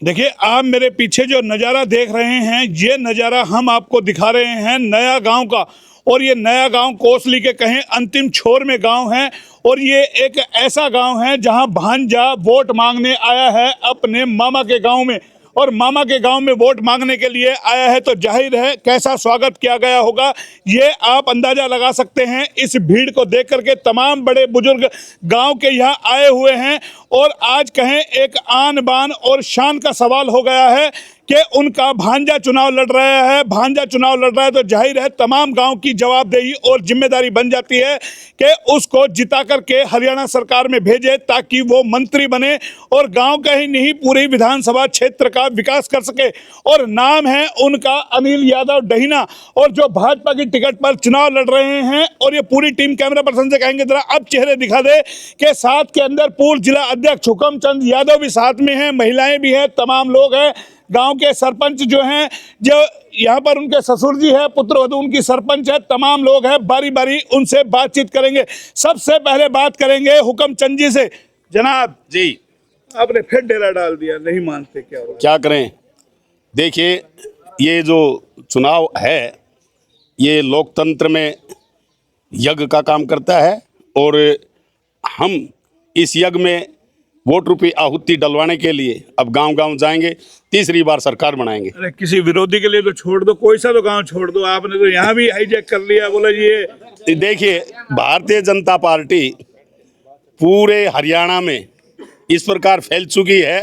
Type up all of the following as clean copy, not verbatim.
देखिए, आप मेरे पीछे जो नज़ारा देख रहे हैं, ये नज़ारा हम आपको दिखा रहे हैं नया गांव का। और ये नया गांव कोसली के कहें अंतिम छोर में गांव है। और ये एक ऐसा गांव है जहां भांजा वोट मांगने आया है अपने मामा के गांव में। और मामा के गांव में वोट मांगने के लिए आया है, तो जाहिर है कैसा स्वागत किया गया होगा ये आप अंदाज़ा लगा सकते हैं। इस भीड़ को देख करके तमाम बड़े बुजुर्ग गांव के यहाँ आए हुए हैं। और आज कहें एक आन बान और शान का सवाल हो गया है कि उनका भांजा चुनाव लड़ रहा है। भांजा चुनाव लड़ रहा है तो जाहिर है तमाम गांव की जवाबदेही और जिम्मेदारी बन जाती है कि उसको जिता करके हरियाणा सरकार में भेजे ताकि वो मंत्री बने और गांव का ही नहीं पूरी विधानसभा क्षेत्र का विकास कर सके। और नाम है उनका अनिल यादव डहीना, और जो भाजपा की टिकट पर चुनाव लड़ रहे हैं। और ये पूरी टीम कैमरा पर्सन से कहेंगे जरा अब चेहरे दिखा दे कि साथ के अंदर पूर्व जिला अध्यक्ष हुकमचंद यादव भी साथ में हैं, महिलाएं भी हैं, तमाम लोग हैं। गांव के सरपंच जो हैं, जो यहाँ पर उनके ससुर जी है, पुत्रवधू उनकी सरपंच है, तमाम लोग हैं। बारी बारी उनसे बातचीत करेंगे। सबसे पहले बात करेंगे हुकमचंद जी से। जनाब जी, आपने फिर डेरा डाल दिया, नहीं मानते क्या हुआ? क्या करें? देखिए, ये जो चुनाव है ये लोकतंत्र में यज्ञ का काम करता है और हम इस यज्ञ में वोट रूपी आहुति डलवाने के लिए अब गांव-गांव जाएंगे, तीसरी बार सरकार बनाएंगे। अरे किसी विरोधी के लिए तो छोड़ दो, कोई सा तो गांव छोड़ दो। आपने तो यहाँ भी हाईजैक कर लिया, बोला ये। देखिए, भारतीय जनता पार्टी पूरे हरियाणा में इस प्रकार फैल चुकी है,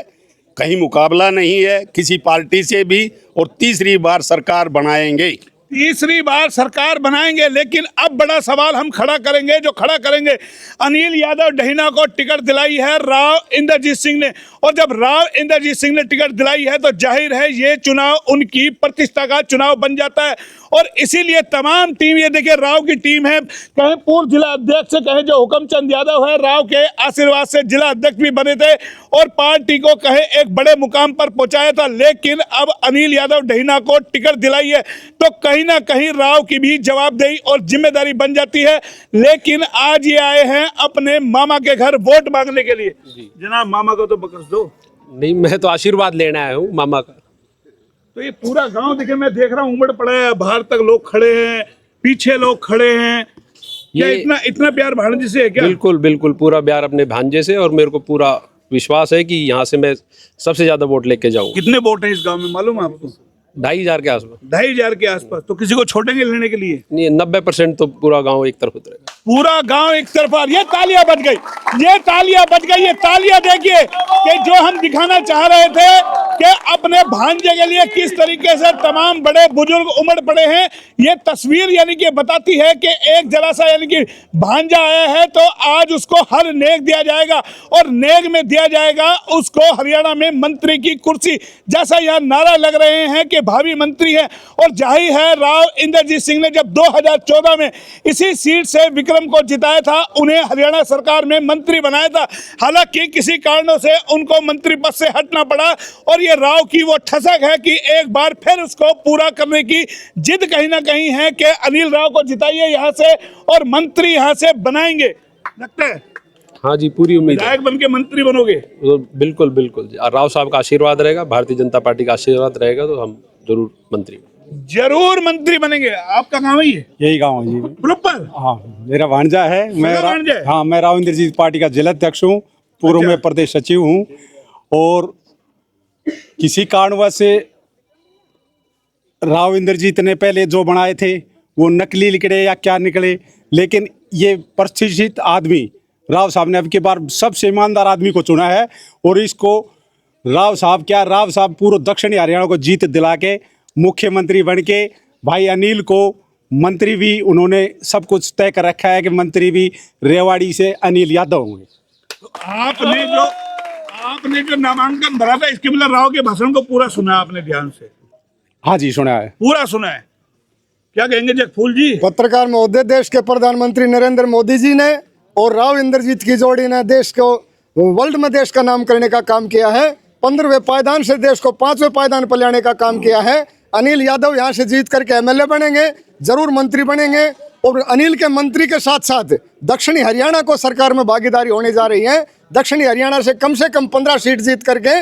कहीं मुकाबला नहीं है किसी पार्टी से भी, और तीसरी बार सरकार बनाएंगे। तीसरी बार सरकार बनाएंगे। लेकिन अब बड़ा सवाल हम खड़ा करेंगे, जो खड़ा करेंगे, अनिल यादव डहीना को टिकट दिलाई है राव इंद्रजीत सिंह ने। और जब राव इंद्रजीत सिंह ने टिकट दिलाई है तो जाहिर है ये चुनाव उनकी प्रतिष्ठा का चुनाव बन जाता है। और इसीलिए तमाम टीम, ये देखिए राव की टीम है, कहें पूर्व जिला अध्यक्ष, कहें जो हुकमचंद यादव है, राव के आशीर्वाद से जिला अध्यक्ष भी बने थे और पार्टी को कहे एक बड़े मुकाम पर पहुंचाया था। लेकिन अब अनिल यादव डहीना को टिकट दिलाई है तो कहीं ना कहीं राव की भी जवाबदेही और जिम्मेदारी बन जाती है। लेकिन आज ये आए हैं अपने मामा के घर वोट मांगने के लिए। जनाब मामा को तो बकस दो। नहीं, मैं तो आशीर्वाद लेने आया हूँ मामा का। तो ये पूरा गांव देखे, मैं देख रहा हूँ उमड़ पड़ा है, बाहर तक लोग खड़े हैं, पीछे लोग खड़े हैं। क्या इतना प्यार भांजे से है क्या? बिल्कुल बिल्कुल, पूरा प्यार अपने भांजे से, और मेरे को पूरा विश्वास है कि यहाँ से मैं सबसे ज्यादा वोट लेके जाऊँ। कितने वोट हैं इस गांव में मालूम है आपको? 2500 के आसपास। 2500 के आसपास। तो किसी को छोड़ेंगे लेने के लिए? नहीं, 90% तो पूरा गांव एक तरफ उतरेगा। पूरा गांव एक तरफा। ये तालियां बज गई, ये तालियां बज गई। ये तालियां देखिए कि जो हम दिखाना चाह रहे थे कि अपने भांजे के लिए किस तरीके से तमाम बड़े बुजुर्ग उमड़ पड़े हैं। ये तस्वीर यानी कि बताती है कि एक जरा सा यानी कि भांजा आया है तो आज उसको हर नेक दिया जाएगा, और नेक में दिया जाएगा उसको हरियाणा में मंत्री की कुर्सी, जैसा यहाँ नारा लग रहे हैं कि भावी मंत्री है। और जाहिर है राव इंद्रजीत सिंह ने जब 2014 में इसी सीट से विक्रम को जिताया था, उन्हें हरियाणा सरकार में मंत्री बनाया था। हालांकि किसी कारणों से उनको मंत्री पद से हटना पड़ा, और ये राव की वो ठसक है कि एक बार फिर उसको पूरा करने की जिद कहीं ना कहीं है कि अनिल राव को जिताइए यहाँ से और मंत्री यहाँ से बनाएंगे। लगता है? हाँ जी, पूरी उम्मीद है। विधायक बन के मंत्री बनोगे? तो बिल्कुल बिल्कुल, राव साहब का आशीर्वाद रहेगा, भारतीय जनता पार्टी का आशीर्वाद रहेगा, तो हम जरूर मंत्री बनेंगे। आपका गाँव ही है? यही गाँव है जी। प्रॉपर? हाँ, मेरा भांजा है। मैं राव इंद्रजीत पार्टी का जिला अध्यक्ष हूँ, पूर्व में प्रदेश सचिव हूँ। और किसी कारणवश से राव इंद्रजीत ने पहले जो बनाए थे वो नकली निकले या क्या निकले, लेकिन ये प्रतिष्ठित आदमी राव साहब ने अब की बार सबसे ईमानदार आदमी को चुना है। और इसको राव साहब पूरे दक्षिणी हरियाणा को जीत दिला के मुख्यमंत्री बन के भाई अनिल को मंत्री भी उन्होंने सब कुछ तय कर रखा है कि मंत्री भी रेवाड़ी से अनिल यादव होंगे। तो आपने जो नामांकन भरा था इसके मतलब राव के भाषण को पूरा सुना आपने ध्यान से? हाँ जी, सुना है, पूरा सुना है। क्या कहेंगे जगफूल जी? पत्रकार महोदय, देश के प्रधानमंत्री नरेंद्र मोदी जी ने और राव इंद्रजीत की जोड़ी ने देश को वर्ल्ड में देश का नाम करने का काम किया है। 15वें पायदान से देश को 5वें पायदान पर लाने का काम किया है। अनिल यादव यहाँ से जीत करके एमएलए बनेंगे, जरूर मंत्री बनेंगे। और अनिल के मंत्री के साथ साथ दक्षिणी हरियाणा को सरकार में भागीदारी होने जा रही है। दक्षिणी हरियाणा से कम 15 सीट जीत करके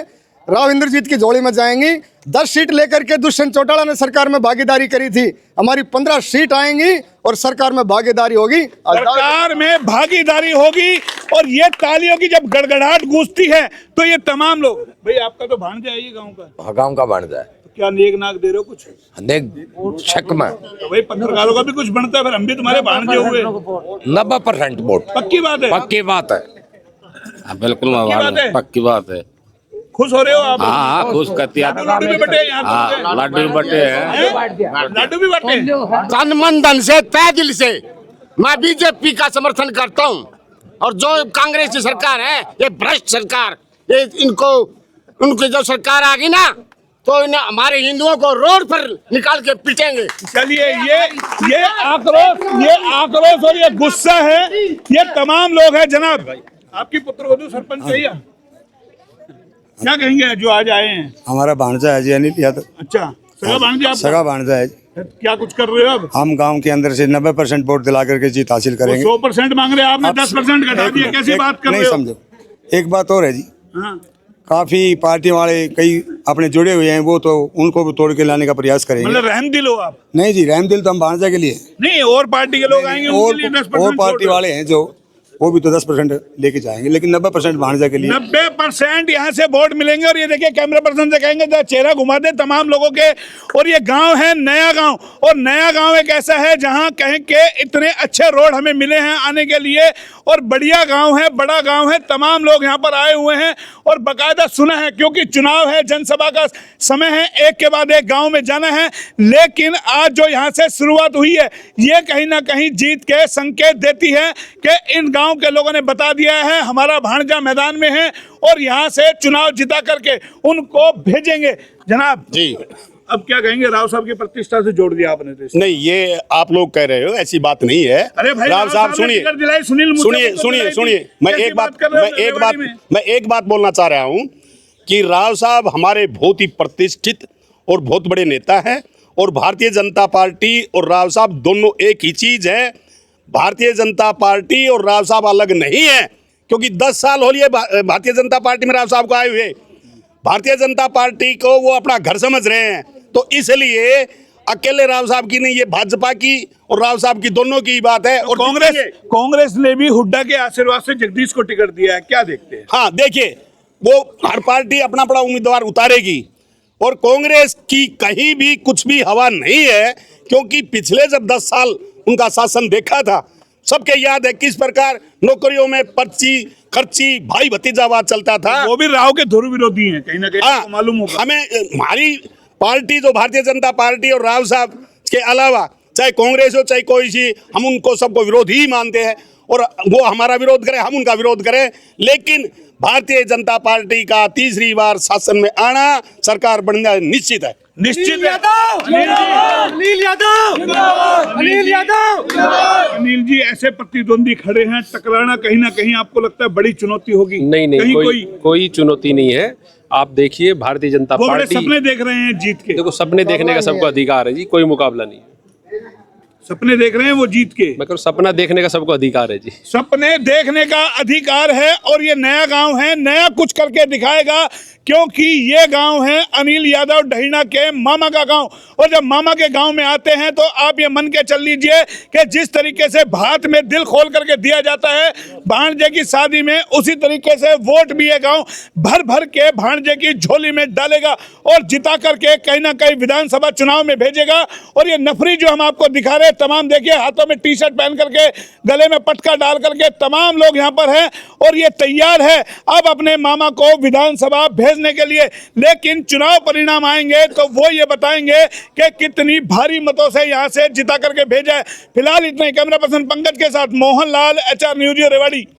राव इंद्रजीत की झोली में जाएंगी। 10 सीट लेकर के दुष्यंत चौटाला ने सरकार में भागीदारी करी थी, हमारी 15 सीट आएंगी और सरकार में भागीदारी होगी। सरकार में भागीदारी होगी और ये तालियों की जब गड़गड़ाहट गूंजती है तो ये तमाम लोग, भाई आपका तो भांजा है ये गांव का, हाँ, गांव का भांजा है। तो क्या नेक नाक दे रहे हो कुछ? देख शक में तो भाई पत्रकारों का भी कुछ बनता है, फिर हम भी तुम्हारे भांजे हुए। 90% वोट पक्की बात है, पक्की बात है। हाँ, बिल्कुल बात है? पक्की बात है। खुश हो रहे हो आप? हाँ, खुश करती है। लड्डू भी बटे यहाँ हाँ, लड्डू भी बटे हैं। लड्डू भी बटे। तन मन धन से तय दिल से मैं बीजेपी का समर्थन करता हूँ। और जो कांग्रेस की सरकार है, ये भ्रष्ट सरकार, ये इनको उनकी जो सरकार आ गई ना, तो इन्हें हमारे हिंदुओं को रोड पर निकाल के पीटेंगे। चलिए ये आक्रोश और ये गुस्सा है, ये तमाम लोग हैं। जनाब आपकी पुत्रवधू सरपंच चाहिए, क्या कहेंगे जो आज आए हैं? हमारा भांजा है जी अनिल यादव। अच्छा, सगा भांजा आपका? सगा भांजा है। क्या कुछ कर रहे हो अब? हम गांव के अंदर से 90% वोट दिला करके जीत हासिल करेंगे। 100% मांग रहे हैं, आपने 10% घटा दिया, कैसी बात कर रहे नहीं हो? समझो, एक बात और है जी, हाँ। काफी पार्टी वाले कई अपने जुड़े हुए हैं, वो तो उनको भी तोड़ के लाने का प्रयास करेंगे। मतलब रहमदिल हो आप? नहीं जी, रहमदिल तो हम भांजा के लिए। नहीं, और पार्टी के लोग आएंगे उनके लिए 10% और पार्टी वाले हैं जो, वो भी तो 10% लेके जाएंगे, लेकिन 90% भांजा के लिए। 90% यहाँ से वोट मिलेंगे। और ये देखिए कैमरा पर्सन से कहेंगे जरा चेहरा घुमा दे तमाम लोगों के। और ये गांव है नया गांव, और नया गांव एक ऐसा है जहां कहें कि इतने अच्छे रोड हमें मिले हैं आने के लिए, और बढ़िया गांव है, बड़ा गांव है, तमाम लोग यहाँ पर आए हुए हैं और बाकायदा सुना है, क्योंकि चुनाव है, जनसभा का समय है, एक के बाद एक गाँव में जाना है। लेकिन आज जो यहाँ से शुरुआत हुई है, ये कहीं ना कहीं जीत के संकेत देती है कि इन गाँव के लोगों ने बता दिया है हमारा भांजा मैदान में है और यहाँ से चुनाव जिता करके उनको भेजेंगे। जनाब जी, अब क्या कहेंगे? राव साहब की प्रतिष्ठा से जोड़ दिया आपने देश। नहीं, ये आप लोग कह रहे हो, ऐसी बात नहीं है। अरे भाई, राव साहब सुनिए, मैं एक बात बोलना चाह रहा हूँ कि राव साहब हमारे बहुत ही प्रतिष्ठित और बहुत बड़े नेता हैं, और भारतीय जनता पार्टी और राव साहब दोनों एक ही चीज है। भारतीय जनता पार्टी और राव साहब अलग नहीं है, क्योंकि 10 साल हो लिए भारतीय जनता पार्टी में राव साहब को आए हुए। भारतीय जनता पार्टी को वो अपना घर समझ रहे हैं, तो इसलिए अकेले राव साहब की नहीं, ये भाजपा की और राव साहब की दोनों की बात है। और कांग्रेस ने भी हुड्डा के आशीर्वाद से जगदीश को टिकट दिया है, क्या देखते हैं? हाँ, देखिए, वो हर पार्टी अपना अपना उम्मीदवार उतारेगी, और कांग्रेस की कहीं भी कुछ भी हवा नहीं है, क्योंकि पिछले जब 10 साल उनका शासन देखा था, सबके याद है किस प्रकार नौकरियों में पर्ची खर्ची भाई भतीजावाद चलता था। वो भी राव के ध्रुव विरोधी हैं कहीं ना कहीं, मालूम होगा हमें। हमारी पार्टी जो भारतीय जनता पार्टी और राव साहब के अलावा चाहे कांग्रेस हो चाहे कोई सी, हम उनको सबको विरोधी ही मानते हैं, और वो हमारा विरोध करें, हम उनका विरोध करें। लेकिन भारतीय जनता पार्टी का तीसरी बार शासन में आना, सरकार बनना निश्चित है। निश्चित है। अनिल जी, ऐसे प्रतिद्वंदी खड़े हैं, टकराना कहीं ना कहीं आपको लगता है बड़ी चुनौती होगी? नहीं, कोई चुनौती नहीं है। आप देखिए भारतीय जनता वो बड़े पार्टी, सपने देख रहे हैं जीत के। देखो सपने देखने का सबको अधिकार है जी, कोई मुकाबला नहीं है। सपने देख रहे हैं वो जीत के, मैं सपना देखने का सबको अधिकार है जी। सपने देखने का अधिकार है। और ये नया गांव है, नया कुछ करके दिखाएगा, क्योंकि ये गांव है अनिल यादव ढहीना के मामा का गांव। और जब मामा के गांव में आते हैं तो आप ये मन के चल लीजिए कि जिस तरीके से भात में दिल खोल करके दिया जाता है भांजे की शादी में, उसी तरीके से वोट भी ये गांव भर भर के भांजे की झोली में डालेगा और जिता करके कहीं ना कहीं विधानसभा चुनाव में भेजेगा। और ये नफरी जो हम आपको दिखा रहे हैं, तमाम देखिए हाथों में टी शर्ट पहन करके, गले में पटका डाल करके तमाम लोग यहाँ पर हैं, और ये तैयार है अब अपने मामा को विधानसभा भेजने के लिए। लेकिन चुनाव परिणाम आएंगे तो वो ये बताएंगे कि कितनी भारी मतों से यहाँ से जिता करके भेजा है। फिलहाल इतना ही। कैमरा पर्सन पंकज के साथ मोहन लाल, HR न्यूज़ रेवाड़ी।